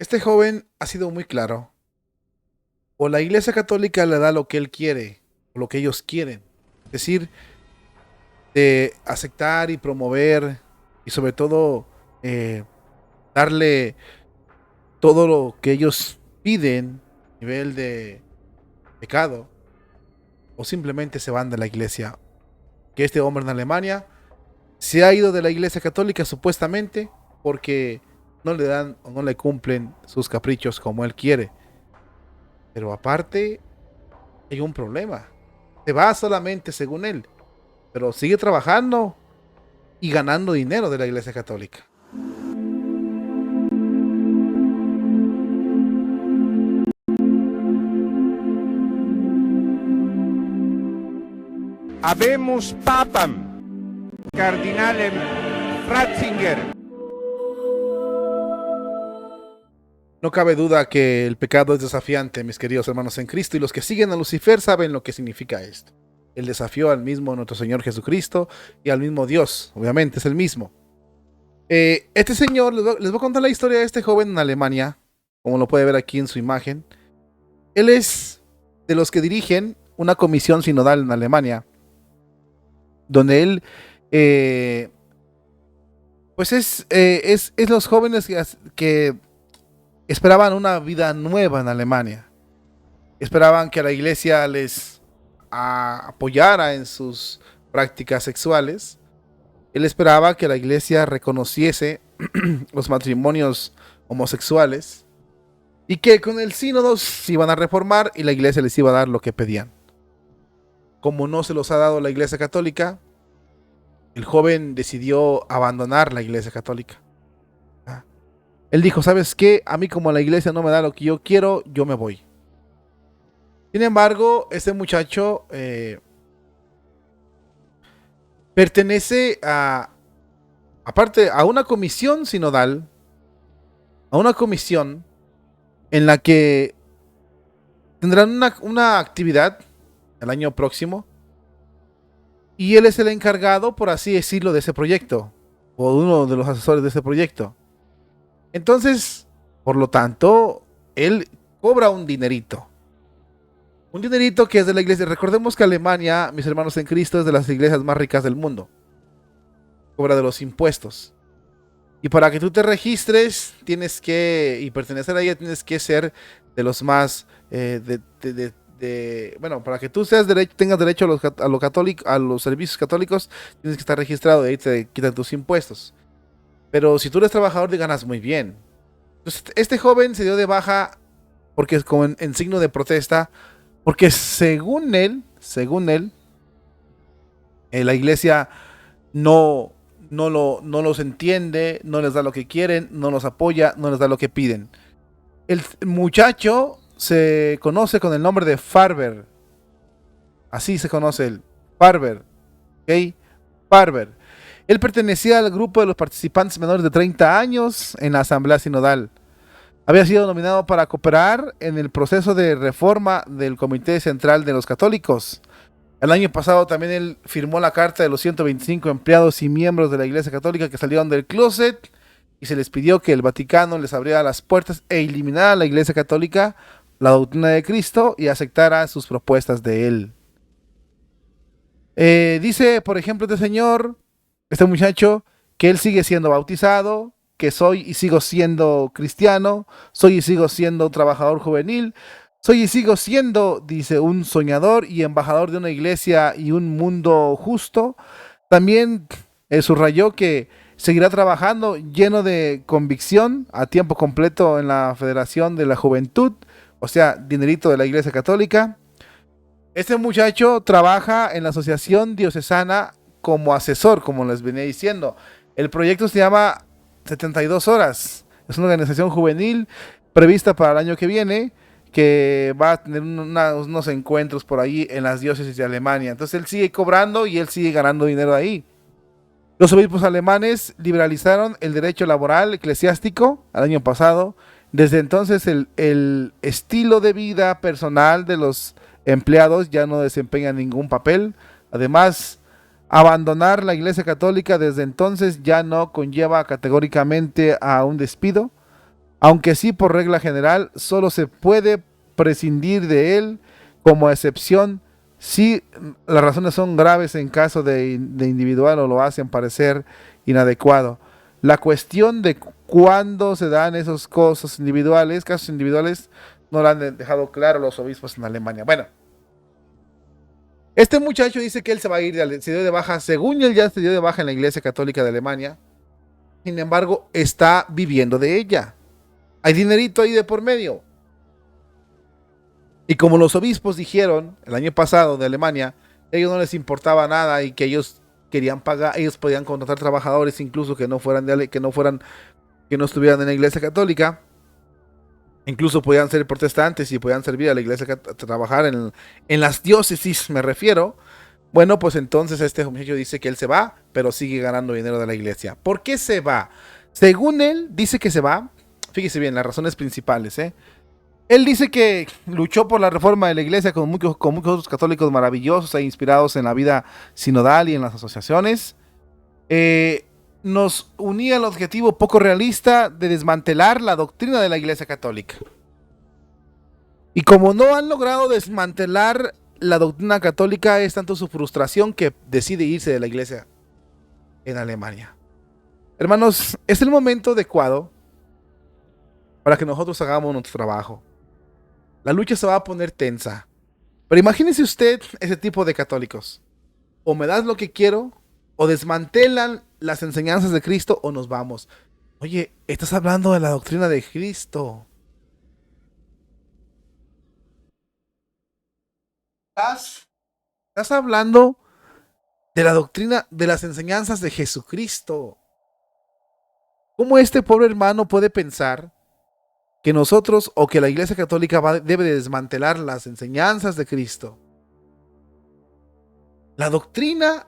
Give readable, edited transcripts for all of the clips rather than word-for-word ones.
Este joven ha sido muy claro. O la Iglesia Católica le da lo que él quiere, o lo que ellos quieren. Es decir, de aceptar y promover y sobre todo eh, darle todo lo que ellos piden a nivel de pecado, o simplemente se van de la iglesia. Que este hombre en Alemania se ha ido de la Iglesia Católica supuestamente porque no le dan o no le cumplen sus caprichos como él quiere. Pero aparte hay un problema. Se va solamente según él, pero sigue trabajando y ganando dinero de la Iglesia Católica. Habemus Papam, Cardinalem Ratzinger. No cabe duda que el pecado es desafiante, mis queridos hermanos en Cristo, y los que siguen a Lucifer saben lo que significa esto. El desafío al mismo nuestro Señor Jesucristo y al mismo Dios, obviamente es el mismo. Este señor, les voy a contar la historia de este joven en Alemania, como lo puede ver aquí en su imagen. Él es de los que dirigen una comisión sinodal en Alemania, donde él, eh, pues es los jóvenes que esperaban una vida nueva en Alemania. Esperaban que la iglesia les apoyara en sus prácticas sexuales. Él esperaba que la iglesia reconociese los matrimonios homosexuales y que con el sínodo se iban a reformar y la iglesia les iba a dar lo que pedían. Como no se los ha dado la iglesia católica, el joven decidió abandonar la iglesia católica. Él dijo, ¿sabes qué? A mí como la iglesia no me da lo que yo quiero, yo me voy. Sin embargo, este muchacho pertenece aparte, a una comisión sinodal, a una comisión en la que tendrán una actividad el año próximo y él es el encargado, por así decirlo, de ese proyecto, o uno de los asesores de ese proyecto. Entonces, por lo tanto, él cobra un dinerito. Un dinerito que es de la iglesia. Recordemos que Alemania, mis hermanos en Cristo, es de las iglesias más ricas del mundo. Cobra de los impuestos. Y para que tú te registres, y pertenecer a ella, tienes que ser de los más, bueno, para que tú tengas derecho a los servicios católicos, tienes que estar registrado y ahí te quitan tus impuestos. Pero si tú eres trabajador, te ganas muy bien. Entonces, este joven se dio de baja porque es como en signo de protesta, porque según él, la iglesia no, no los entiende, no les da lo que quieren, no los apoya, no les da lo que piden. El muchacho se conoce con el nombre de Farber. Así se conoce él. Farber. ¿Ok? Farber. Él pertenecía al grupo de los participantes menores de 30 años en la Asamblea Sinodal. Había sido nominado para cooperar en el proceso de reforma del Comité Central de los Católicos. El año pasado también él firmó la carta de los 125 empleados y miembros de la Iglesia Católica que salieron del closet y se les pidió que el Vaticano les abriera las puertas e eliminara a la Iglesia Católica la doctrina de Cristo y aceptara sus propuestas de él. Dice, por ejemplo, este muchacho, que él sigue siendo bautizado, que soy y sigo siendo cristiano, soy y sigo siendo un trabajador juvenil, soy y sigo siendo, dice, un soñador y embajador de una iglesia y un mundo justo. También subrayó que seguirá trabajando lleno de convicción a tiempo completo en la Federación de la Juventud, o sea, dinerito de la Iglesia Católica. Este muchacho trabaja en la Asociación Diocesana como asesor, como les venía diciendo. El proyecto se llama 72 horas. Es una organización juvenil prevista para el año que viene, que va a tener unos encuentros por ahí en las diócesis de Alemania. Entonces él sigue cobrando y él sigue ganando dinero ahí. Los obispos alemanes liberalizaron el derecho laboral eclesiástico el año pasado. Desde entonces el estilo de vida personal de los empleados ya no desempeña ningún papel. Además, abandonar la Iglesia Católica desde entonces ya no conlleva categóricamente a un despido. aunque sí por regla general solo se puede prescindir de él como excepción si las razones son graves en caso de individual o lo hacen parecer inadecuado. La cuestión de cuándo se dan esas cosas individuales, casos individuales, no lo han dejado claro los obispos en Alemania. Bueno, este muchacho dice que él se va a ir, se dio de baja, según él ya se dio de baja en la Iglesia Católica de Alemania, sin embargo, está viviendo de ella. Hay dinerito ahí de por medio. Y como los obispos dijeron el año pasado de Alemania, a ellos no les importaba nada y que ellos querían pagar, ellos podían contratar trabajadores incluso que no fueran que no estuvieran en la Iglesia Católica, incluso podían ser protestantes y podían servir a la Iglesia, trabajar en las diócesis, me refiero. Bueno, pues entonces este muchacho dice que él se va, pero sigue ganando dinero de la Iglesia. ¿Por qué se va? Según él, dice que se va. Fíjese bien, las razones principales, ¿eh? Él dice que luchó por la reforma de la iglesia con muchos otros católicos maravillosos e inspirados en la vida sinodal y en las asociaciones. Nos unía el objetivo poco realista de desmantelar la doctrina de la Iglesia Católica. Y como no han logrado desmantelar la doctrina católica, es tanto su frustración que decide irse de la iglesia en Alemania. Hermanos, es el momento adecuado para que nosotros hagamos nuestro trabajo. La lucha se va a poner tensa. Pero imagínese usted ese tipo de católicos. O me das lo que quiero, o desmantelan las enseñanzas de Cristo, o nos vamos. Oye, estás hablando de la doctrina de Cristo. Estás hablando de la doctrina, de las enseñanzas de Jesucristo. ¿Cómo este pobre hermano puede pensar que nosotros o que la Iglesia Católica debe de desmantelar las enseñanzas de Cristo? La doctrina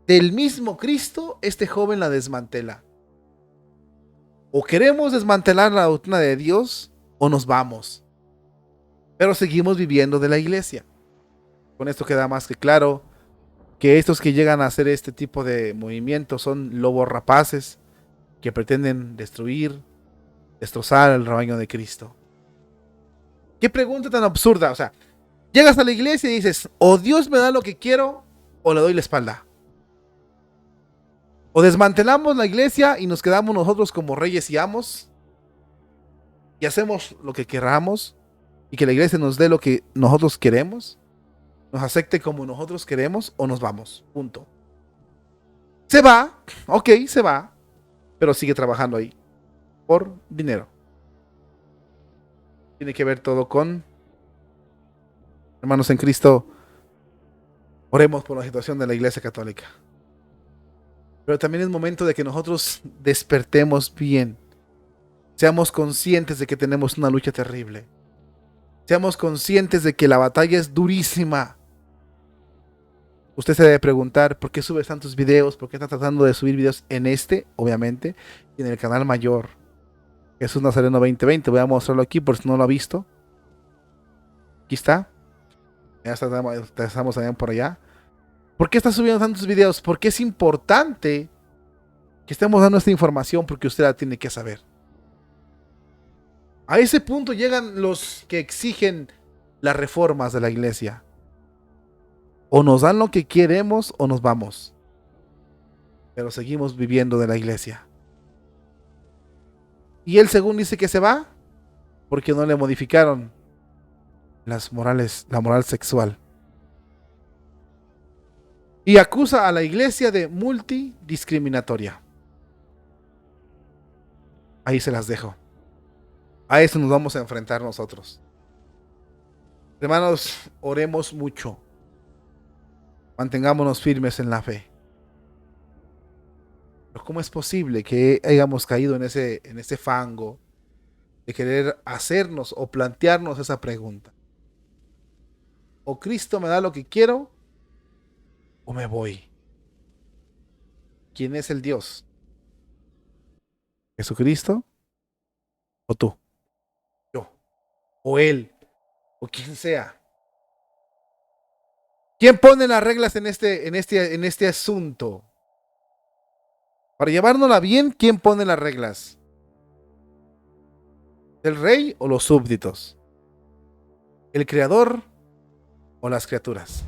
del mismo Cristo, este joven la desmantela. O queremos desmantelar la doctrina de Dios o nos vamos. Pero seguimos viviendo de la iglesia. Con esto queda más que claro que estos que llegan a hacer este tipo de movimientos son lobos rapaces que pretenden destruir, destrozar el rebaño de Cristo. Qué pregunta tan absurda. O sea, llegas a la iglesia y dices, o Dios me da lo que quiero o le doy la espalda. O desmantelamos la iglesia y nos quedamos nosotros como reyes y amos y hacemos lo que queramos y que la iglesia nos dé lo que nosotros queremos, nos acepte como nosotros queremos, o nos vamos, punto. Se va, ok, se va, pero sigue trabajando ahí por dinero. Tiene que ver todo con, hermanos en Cristo, oremos por la situación de la Iglesia Católica. Pero también es momento de que nosotros despertemos bien. Seamos conscientes de que tenemos una lucha terrible. Seamos conscientes de que la batalla es durísima. Usted se debe preguntar, ¿por qué subes tantos videos? ¿Por qué está tratando de subir videos en este, obviamente, y en el canal mayor? Jesús Nazareno 2020. Voy a mostrarlo aquí por si no lo ha visto. Aquí está. Ya estamos también por allá. ¿Por qué está subiendo tantos videos? Porque es importante que estemos dando esta información, porque usted la tiene que saber. A ese punto llegan los que exigen las reformas de la iglesia. O nos dan lo que queremos o nos vamos. Pero seguimos viviendo de la iglesia. Y él según dice que se va porque no le modificaron la moral sexual. Y acusa a la iglesia de multidiscriminatoria. Ahí se las dejo. A eso nos vamos a enfrentar nosotros. Hermanos, oremos mucho. Mantengámonos firmes en la fe. Pero ¿cómo es posible que hayamos caído en ese fango de querer hacernos o plantearnos esa pregunta? O Cristo me da lo que quiero, o me voy. ¿Quién es el Dios? ¿Jesucristo? ¿O tú? Yo. ¿O Él? ¿O quien sea? ¿Quién pone las reglas en este asunto? Para llevárnosla bien, ¿quién pone las reglas? ¿El rey o los súbditos? ¿El creador o las criaturas?